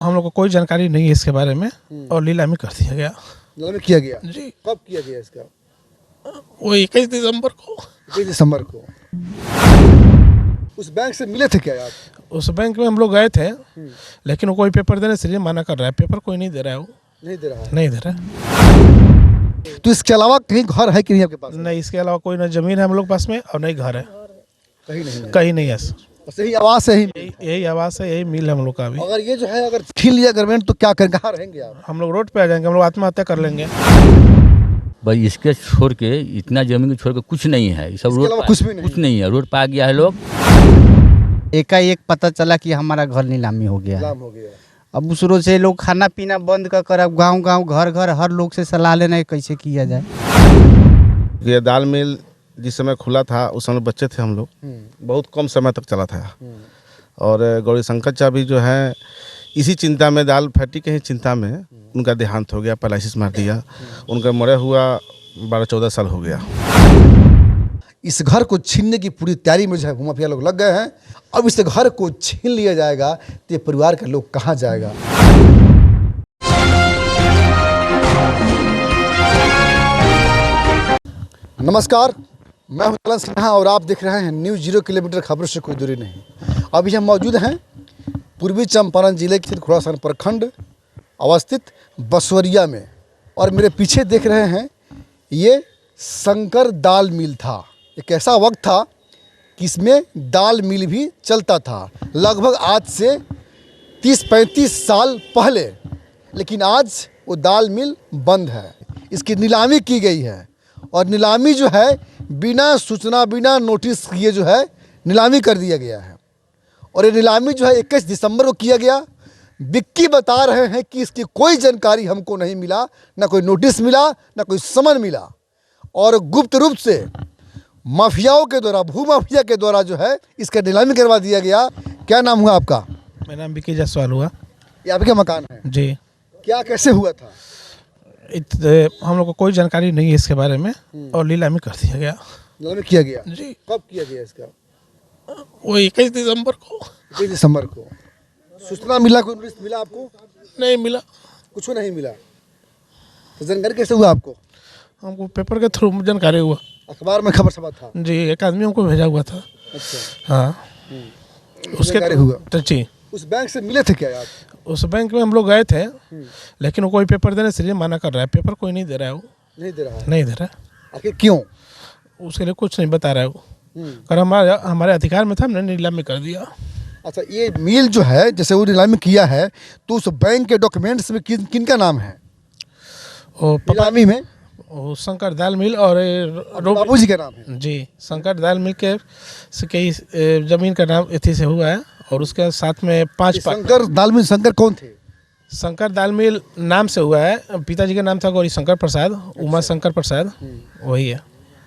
हम लोग को कोई जानकारी नहीं है इसके बारे में और नीलामी कर दिया गया। नीलामी किया गया जी। कब किया गया इसका? वो 21 दिसंबर को। 21 दिसंबर को। उस बैंक से मिले थे क्या आप? उस बैंक में हम लोग गए थे, लेकिन वो कोई पेपर देने से लिए मना कर रहा है। पेपर कोई नहीं दे रहा है, वो नहीं दे रहा है। नहीं दे रहा है। तो इसके अलावा कहीं घर है कि नहीं आपके पास? नहीं, इसके अलावा कोई ना जमीन है हम लोग पास में और नहीं घर है। कहीं नहीं है। कहीं नहीं है। बस यही आवास है, यही आवास है, यही मिल है हम लोग का अभी। अगर ये जो है अगर छीन लिया गवर्नमेंट तो क्या करें, कहाँ रहेंगे आप? हम लोग रोड पे आ जाएंगे, हम लोग आत्महत्या कर लेंगे। भाई इसके छोड़ के इतना जमीन को छोड़ के कुछ नहीं है, सब रोड कुछ नहीं है, रोड पे आ गया है लोग। एकाएक पता चला कि हमारा घर नीलामी हो गया है। अब उस रोज से लोग खाना पीना बंद कर अब गांव गांव घर घर हर लोग से सलाह लेना है कैसे किया जाए। ये दाल मिल जिस समय खुला था उस समय बच्चे थे हम लोग, बहुत कम समय तक चला था। और गौरी शंकर चा भी जो है इसी चिंता में, दाल फैक्ट्री के ही चिंता में उनका देहांत हो गया, पैरालिसिस मार दिया। उनका मरे हुआ 12-14 साल हो गया। इस घर को छीनने की पूरी तैयारी में जो है भूमाफिया लोग लग गए हैं। अब इस घर को छीन लिया जाएगा तो ये परिवार का लोग कहाँ जाएगा? नमस्कार, मैं हूं ललन सिन्हा और आप देख रहे हैं न्यूज़ 0 किलोमीटर, खबरों से कोई दूरी नहीं। अभी हम मौजूद हैं पूर्वी चंपारण जिले के खुरासान प्रखंड अवस्थित बसवरिया में और मेरे पीछे देख रहे हैं ये शंकर दाल मिल था। एक ऐसा वक्त था कि इसमें दाल मिल भी चलता था, लगभग आज से 30-35 साल पहले। लेकिन आज वो दाल मिल बंद है, इसकी नीलामी की गई है और नीलामी जो है बिना सूचना बिना नोटिस किए जो है नीलामी कर दिया गया है। और ये नीलामी जो है 21 दिसंबर को किया गया। विक्की बता रहे हैं कि इसकी कोई जानकारी हमको नहीं मिला, ना कोई नोटिस मिला, ना कोई समन मिला और गुप्त रूप से माफियाओं के द्वारा, भू माफिया के द्वारा जो है इसका नीलामी करवा दिया गया। क्या नाम हुआ आपका? मेरा नाम विक्की जायसवाल हुआ। ये आपका मकान है जी। क्या कैसे हुआ था? हम लोग को कोई जानकारी नहीं है इसके बारे में और नीलामी कर दिया गया। नीलामी किया गया जी। कब किया गया इसका? वो 21 दिसंबर को। 21 दिसंबर को। सूचना मिला, कोई नोटिस मिला आपको? नहीं मिला, कुछ नहीं मिला। तो जानकारी कैसे हुआ आपको? हमको पेपर के थ्रू जानकारी हुआ, अखबार में खबर छपा था। जी, एक आदमी हमको भेजा हुआ था। अच्छा। हाँ, उसके हुआ जी। उस बैंक से मिले थे क्या आप? उस बैंक में हम लोग गए थे, लेकिन वो कोई पेपर देने से लिए मना कर रहा है। पेपर कोई नहीं दे रहा है, वो नहीं दे रहा है। नहीं दे रहा है। आखिर क्यों? उसके लिए कुछ नहीं बता रहा है वो। कर हमारे अधिकार में था, हमने नीलामी कर दिया। अच्छा, ये मिल जो है जैसे वो नीलामी किया है तो उस बैंक के डॉक्यूमेंट्स में किन का नाम है नीलामी में? वो शंकर दाल मिल और बाबूजी का नाम है। जी, शंकर दाल मिल के से कई जमीन का नाम इसी से हुआ है और उसके साथ में 5 शंकर दाल मिल। शंकर कौन थे? शंकर दाल मिल नाम से हुआ है, पिताजी का नाम था गौरी शंकर प्रसाद, उमा शंकर प्रसाद, वही है।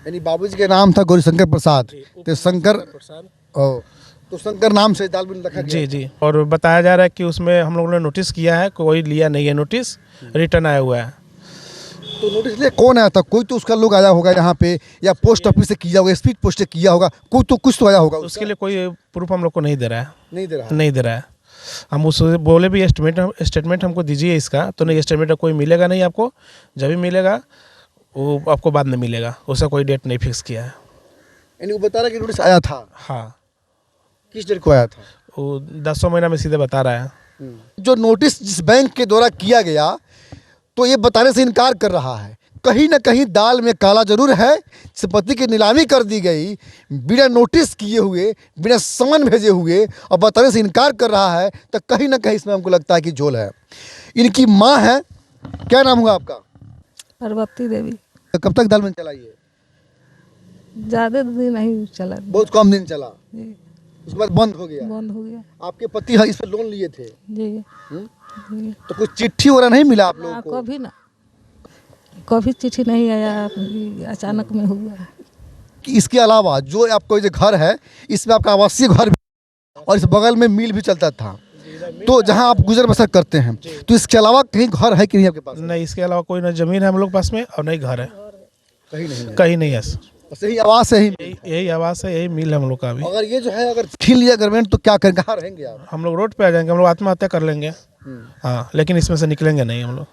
यानी बाबूजी का नाम था गौरी शंकर प्रसाद, तो शंकर प्रसाद, तो शंकर नाम से दाल मिल रखा गया। जी जी। और बताया जा रहा है कि उसमें हम लोगों ने नोटिस किया है, कोई लिया नहीं है नोटिस, रिटर्न आया हुआ है। तो नोटिस लिए कौन आया था? कोई तो उसका लोग आया होगा यहाँ पे, या पोस्ट ऑफिस से किया होगा, स्पीड पोस्ट से किया होगा, कोई तो कुछ तो आया होगा। उसके लिए कोई प्रूफ हम लोग को नहीं दे रहा है। नहीं दे रहा है। हम उससे बोले भी स्टेटमेंट हमको दीजिए इसका, तो नहीं, स्टेटमेंट कोई मिलेगा नहीं आपको। जब भी मिलेगा वो आपको बाद में मिलेगा, उसका कोई डेट नहीं फिक्स किया है। यानी वो बता रहा है कि नोटिस आया था। हाँ। किस डेट को आया था? वो 10 महीना में सीधे बता रहा है। जो नोटिस जिस बैंक के द्वारा किया गया तो ये बताने से इनकार कर रहा है। कहीं ना कहीं दाल में काला जरूर है। संपत्ति की नीलामी कर दी गई बिना नोटिस किए हुए, बिना समन भेजे हुए, और बताने से इनकार कर रहा है, तो कहीं ना कहीं इसमें हमको लगता है कि झोल है। इनकी माँ है, क्या नाम हुआ आपका? पार्वती देवी। कब तक दाल मिल चला? ये ज़्यादा दिन नहीं चला, बहुत कम दिन चला, जी। उसके बाद बंद हो गया। आपके पति इस पर लोन लिए थे? जी। तो कुछ चिट्ठी वगैरह नहीं मिला आप लोगों को? कभी ना, कभी चिट्ठी नहीं आया, अचानक में हुआ। कि इसके अलावा जो आपको जो घर है इसमें आपका आवासीय घर भी और इस बगल में मिल भी चलता था, तो जहां आप गुजर बसर करते हैं, तो इसके अलावा कहीं घर है कि नहीं आपके पास? नहीं, इसके अलावा कोई ना जमीन है हम लोग पास में और नहीं घर है। कहीं नहीं है। कहीं नहीं है। बस यही आवास है यही आवास है, यही मिल है हम लोग का अभी। अगर ये जो है अगर छीन लिया गवर्नमेंट तो क्या करें, कहाँ रहेंगे आप? हम लोग रोड पे आ जाएंगे, हम लोग आत्महत्या कर लेंगे। हाँ, लेकिन इसमें से निकलेंगे नहीं हम लोग।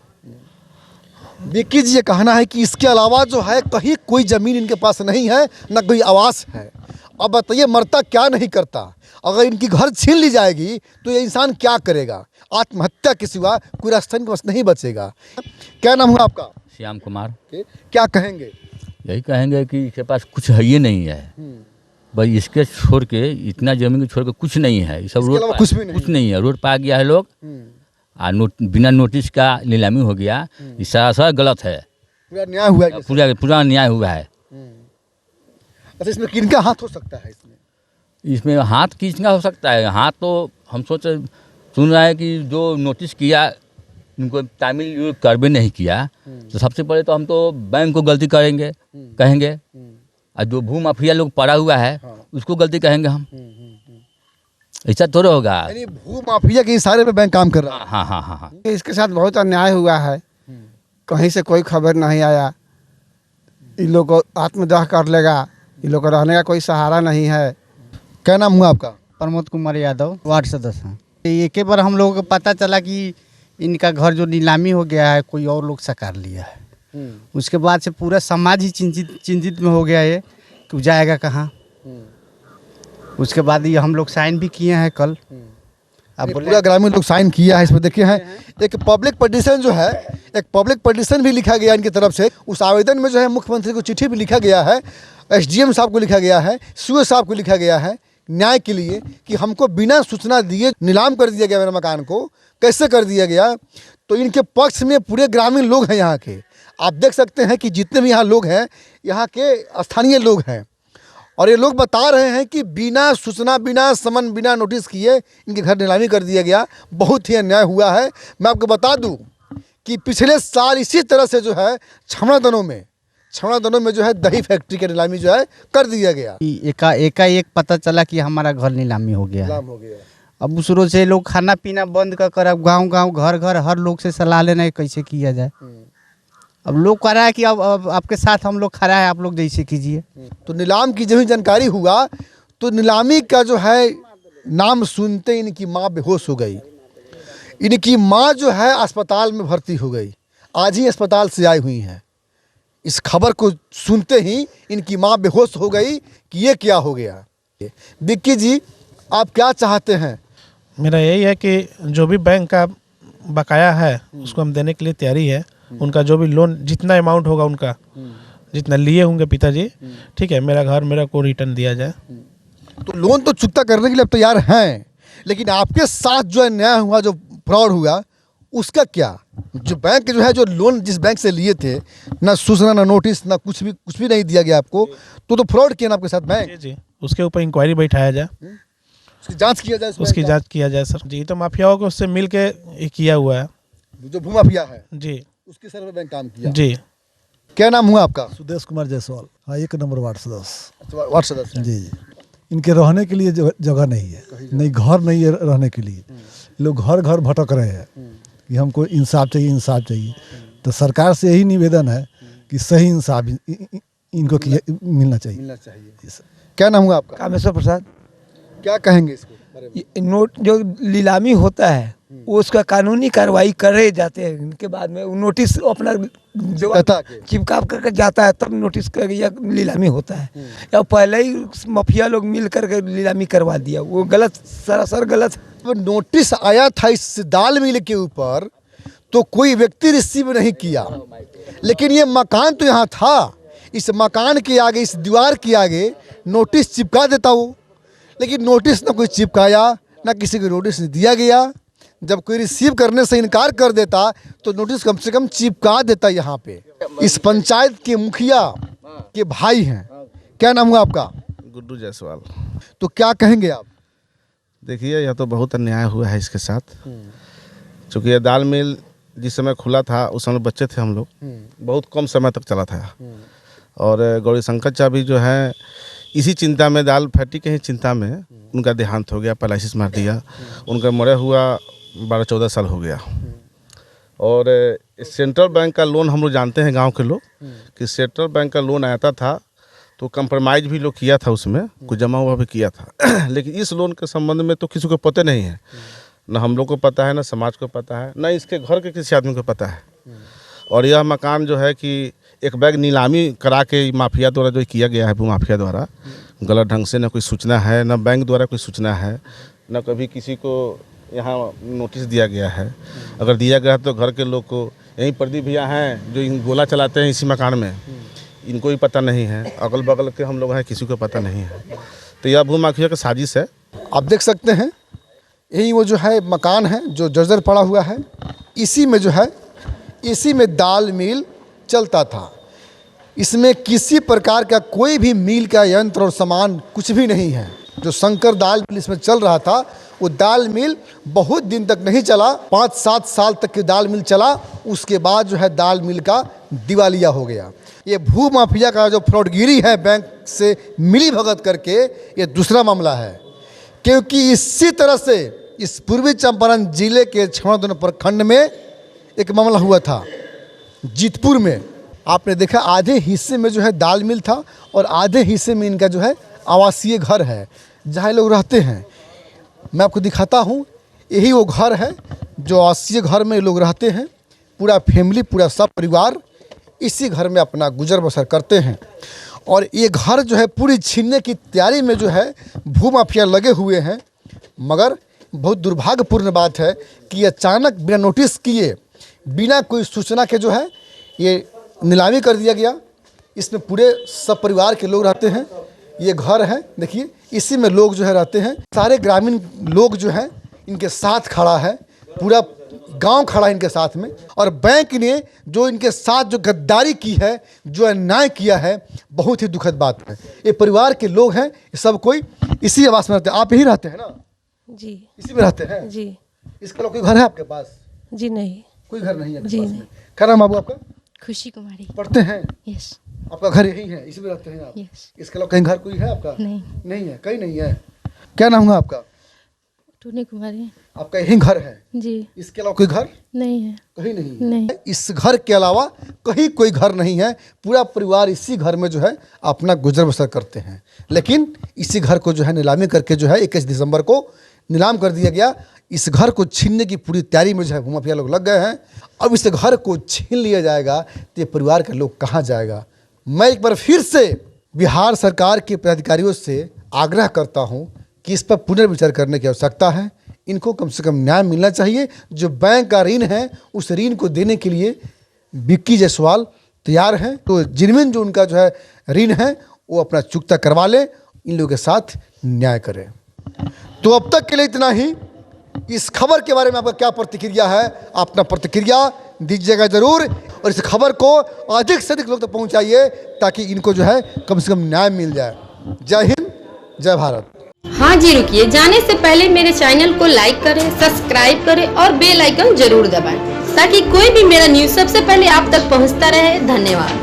विक्की जी ये कहना है कि इसके अलावा जो है कहीं कोई ज़मीन इनके पास नहीं है, ना कोई आवास है। अब बताइए मरता क्या नहीं करता। अगर इनकी घर छीन ली जाएगी तो ये इंसान क्या करेगा? आत्महत्या के सिवा कोई रास्ता इनके पास नहीं बचेगा। क्या नाम हुआ आपका? श्याम कुमार। क्या कहेंगे? यही कहेंगे कि इसके पास कुछ है ही नहीं है भाई, इसके छोड़ के, इतना जमीन को छोड़ के कुछ नहीं है। ये सब इसके रोड अलावा पे- कुछ भी नहीं कुछ नहीं है। रोड पे आ गया है लोग, बिना नोटिस का नीलामी हो गया। ये सरासर गलत है, पूरा न्याय हुआ है? पूरा पूरा अन्याय हुआ है। अच्छा, इसमें किनका हाथ हो सकता है? इसमें हाथ किसका हो सकता है? हाथ तो हम सुन रहे हैं कि जो नोटिस किया उनको तामील यूज कर भी नहीं किया, तो सबसे पहले तो हम तो बैंक को गलती कहेंगे, और जो भू माफिया लोग पड़ा हुआ है उसको गलती कहेंगे हम। ऐसा थोड़ा होगा। यानी भू माफिया के इशारे पे बैंक काम कर रहा है। हाँ हाँ हाँ हाँ। इसके साथ बहुत अन्याय हुआ है, कहीं से कोई खबर नहीं आया। इन लोग को आत्मदाह कर लेगा, इन लोग को रहने का कोई सहारा नहीं है। क्या नाम हुआ आपका? प्रमोद कुमार यादव, वार्ड सदस्य हैं। एक ही बार हम लोगों को पता चला कि इनका घर जो नीलामी हो गया है, कोई और लोग सकार लिया है। उसके बाद से पूरा समाज ही चिंतित में हो गया है कि जाएगा कहाँ। उसके बाद ये हम लोग साइन भी किए हैं कल। अब पूरा ग्रामीण लोग साइन किया है इसमें। देखिए हैं एक पब्लिक पटिशन जो है, एक पब्लिक पटिशन भी लिखा गया इनकी तरफ से। उस आवेदन में जो है मुख्यमंत्री को चिट्ठी भी लिखा गया है, एसडीएम साहब को लिखा गया है, सीओ साहब को लिखा गया है न्याय के लिए कि हमको बिना सूचना दिए नीलाम कर दिया गया मेरे मकान को। कैसे कर दिया गया? तो इनके पक्ष में पूरे ग्रामीण लोग हैं यहाँ के। आप देख सकते हैं कि जितने भी यहाँ लोग हैं, यहाँ के स्थानीय लोग हैं, और ये लोग बता रहे हैं कि बिना सूचना, बिना समन, बिना नोटिस किए इनके घर नीलामी कर दिया गया। बहुत ही अन्याय हुआ है। मैं आपको बता दूं कि पिछले साल इसी तरह से जो है छमड़ादनों में जो है दही फैक्ट्री की नीलामी जो है कर दिया गया। एकाएक पता चला कि हमारा घर नीलामी हो गया। नीलाम हो गया। अब उस रोज से लोग खाना पीना बंद कर अब गांव घर हर लोग से सलाह लेना है कैसे किया जाए। अब लोग कह रहा है कि अब आपके साथ हम लोग खड़ा है, आप लोग जैसे कीजिए। तो नीलाम की जब ही जानकारी हुआ तो नीलामी का जो है नाम सुनते इनकी माँ बेहोश हो गई। इनकी माँ जो है अस्पताल में भर्ती हो गई, आज ही अस्पताल से आई हुई हैं। इस खबर को सुनते ही इनकी माँ बेहोश हो गई कि ये क्या हो गया। विक्की जी आप क्या चाहते हैं? मेरा यही है कि जो भी बैंक का बकाया है उसको हम देने के लिए तैयारी है। उनका जो भी लोन जितना अमाउंट होगा, उनका जितना लिए होंगे पिताजी, ठीक है, मेरा घर मेरा को रिटर्न दिया जाए। तो लोन तो चुकता करने के लिए अब तैयार हैं, लेकिन आपके साथ जो अन्याय हुआ, जो फ्रॉड हुआ, उसका क्या? जो बैंक जो है, जो लोन जिस बैंक से लिए थे, ना सूचना, ना नोटिस, ना कुछ भी नहीं दिया गया आपको, तो फ्रॉड किया ना आपके साथ बैंक। जी, उसके ऊपर इंक्वायरी बैठाया जाए, उसकी जांच किया जाए। उसकी जांच किया जाए सर जी। तो माफियाओं को उससे मिल के किया हुआ है, जो भू माफिया है जी, उसके सर पे बैंक काम किया जी। क्या नाम हुआ आपका? सुदेश कुमार जायसवाल। हाँ, 1 नंबर वार्ड सदस्य। वार्ड सदस्य। जी। इनके रहने के लिए जगह नहीं है, नहीं घर नहीं है रहने के लिए। लोग घर घर भटक रहे हैं कि हमको इंसाफ चाहिए। तो सरकार से यही निवेदन है कि सही इंसाफ इनको मिलना चाहिए। क्या नाम हुआ आपका? कामेश्वर प्रसाद। क्या कहेंगे इसको बारे में? ये नोट जो नीलामी होता है वो उसका कानूनी कार्रवाई करे जाते हैं। इनके बाद में वो नोटिस अपना जो चिपका करके जाता है, तब नोटिस कर या नीलामी होता है। या पहले ही माफिया लोग मिल करके नीलामी करवा दिया, वो गलत, सरासर गलत। नोटिस आया था इस दाल मिल के ऊपर, तो कोई व्यक्ति रिसीव नहीं किया, लेकिन ये मकान तो यहाँ था। इस मकान के आगे, इस दीवार के आगे नोटिस चिपका देता वो, लेकिन नोटिस ना कोई चिपकाया, ना किसी को नोटिस दिया गया। जब कोई रिसीव करने से इनकार कर देता तो नोटिस कम से कम चिपका देता। यहाँ पे इस पंचायत के मुखिया के भाई हैं। क्या नाम हुआ आपका? गुड्डू जायसवाल। तो क्या कहेंगे आप? देखिए, यह तो बहुत अन्याय हुआ है इसके साथ। चूँकि यह दाल मिल जिस समय खुला था उस समय बच्चे थे हम लोग, बहुत कम समय तक चला था। और गौरी शंकर चा भी जो है इसी चिंता में, दाल फैक्ट्री के ही चिंता में उनका देहांत हो गया, पैरालिसिस मार दिया। उनका मरे हुआ 12-14 साल हो गया। और सेंट्रल बैंक का लोन हम लोग जानते हैं, गांव के लोग, कि सेंट्रल बैंक का लोन आता था तो कंप्रोमाइज़ भी लोग किया था, उसमें कुछ जमा हुआ भी किया था लेकिन इस लोन के संबंध में तो किसी को पता नहीं है, ना हम लोग को पता है, ना समाज को पता है, ना इसके घर के किसी आदमी को पता है। और यह मकान जो है कि एक बैग नीलामी करा के माफिया द्वारा जो किया गया है, वो माफिया द्वारा गलत ढंग से, ना कोई सूचना है, ना बैंक द्वारा कोई सूचना है, ना कभी किसी को यहाँ नोटिस दिया गया है। अगर दिया गया है तो घर के लोग को, यहीं प्रदीप भैया हैं जो इन गोला चलाते हैं इसी मकान में, इनको भी पता नहीं है, अगल बगल के हम लोग हैं किसी को पता नहीं है। तो यह भू माफिया का साजिश है। आप देख सकते हैं यही वो जो है मकान है जो जर्जर पड़ा हुआ है, इसी में जो है, इसी में दाल मिल चलता था। इसमें किसी प्रकार का कोई भी मिल का यंत्र और सामान कुछ भी नहीं है। जो शंकर दाल मिल इसमें चल रहा था, वो दाल मिल बहुत दिन तक नहीं चला, 5-7 साल तक की दाल मिल चला, उसके बाद जो है दाल मिल का दिवालिया हो गया। ये भू माफिया का जो फ्रॉडगिरी है बैंक से मिली भगत करके, ये दूसरा मामला है। क्योंकि इसी तरह से इस पूर्वी चंपारण जिले के छमड़ादोन प्रखंड में एक मामला हुआ था जीतपुर में। आपने देखा आधे हिस्से में जो है दाल मिल था और आधे हिस्से में इनका जो है आवासीय घर है जहाँ लोग रहते हैं। मैं आपको दिखाता हूँ, यही वो घर है जो आवासीय घर में लोग रहते हैं, पूरा फैमिली, पूरा सब परिवार इसी घर में अपना गुजर बसर करते हैं। और ये घर जो है पूरी छीनने की तैयारी में जो है भू माफिया लगे हुए हैं। मगर बहुत दुर्भाग्यपूर्ण बात है कि अचानक बिना नोटिस किए, बिना कोई सूचना के जो है ये नीलामी कर दिया गया। इसमें पूरे सब परिवार के लोग रहते हैं। ये घर है, देखिए इसी में लोग जो है रहते हैं। सारे ग्रामीण लोग जो हैं इनके साथ खड़ा है, पूरा गांव खड़ा है इनके साथ में। और बैंक ने जो इनके साथ जो गद्दारी की है, जो अन्याय किया है, बहुत ही दुखद बात है। ये परिवार के लोग हैं, सब कोई इसी आवास में रहते हैं। आप यही रहते हैं ना? जी इसी में रहते हैं जी। इसके अलावा कोई घर है आपके पास? जी नहीं, कोई घर नहीं है जी पास नहीं। में। क्या नाम बाबू आपका? खुशी कुमारी। पढ़ते हैं? यस। आपका घर यही है, इसी में रहते हैं आप? यस। इसके अलावा कहीं घर कोई है आपका? नहीं। नहीं है, कहीं नहीं है। क्या नाम है आपका? टूनी कुमारी। आपका यही घर है? जी। इसके अलावा कोई घर नहीं है। कहीं नहीं है? नहीं। इस घर के अलावा कहीं कोई घर नहीं है। पूरा परिवार इसी घर में जो है अपना गुजर बसर करते हैं। लेकिन इसी घर को जो है नीलामी करके जो है 21 दिसंबर को नीलाम कर दिया गया। इस घर को छीनने की पूरी तैयारी में जो है भूमाफिया लोग लग गए हैं। अब इस घर को छीन लिया जाएगा तो ये परिवार के लोग कहाँ जाएगा? मैं एक बार फिर से बिहार सरकार के पदाधिकारियों से आग्रह करता हूँ कि इस पर पुनर्विचार करने की आवश्यकता है। इनको कम से कम न्याय मिलना चाहिए। जो बैंक का ऋण है, उस ऋण को देने के लिए विक्की जायसवाल तैयार हैं। तो जिनमें जो उनका जो है ऋण है वो अपना चुकता करवा लें, इन लोगों के साथ न्याय करें। तो अब तक के लिए इतना ही। इस खबर के बारे में आपका क्या प्रतिक्रिया है? अपना प्रतिक्रिया दीजिएगा जरूर, और इस खबर को अधिक से अधिक लोग तक पहुंचाइए ताकि इनको जो है कम से कम न्याय मिल जाए। जय हिंद, जय भारत। हाँ जी, रुकिए, जाने से पहले मेरे चैनल को लाइक करें, सब्सक्राइब करें और बेल आइकन जरूर दबाएं ताकि कोई भी मेरा न्यूज़ सबसे पहले आप तक पहुंचता रहे। धन्यवाद।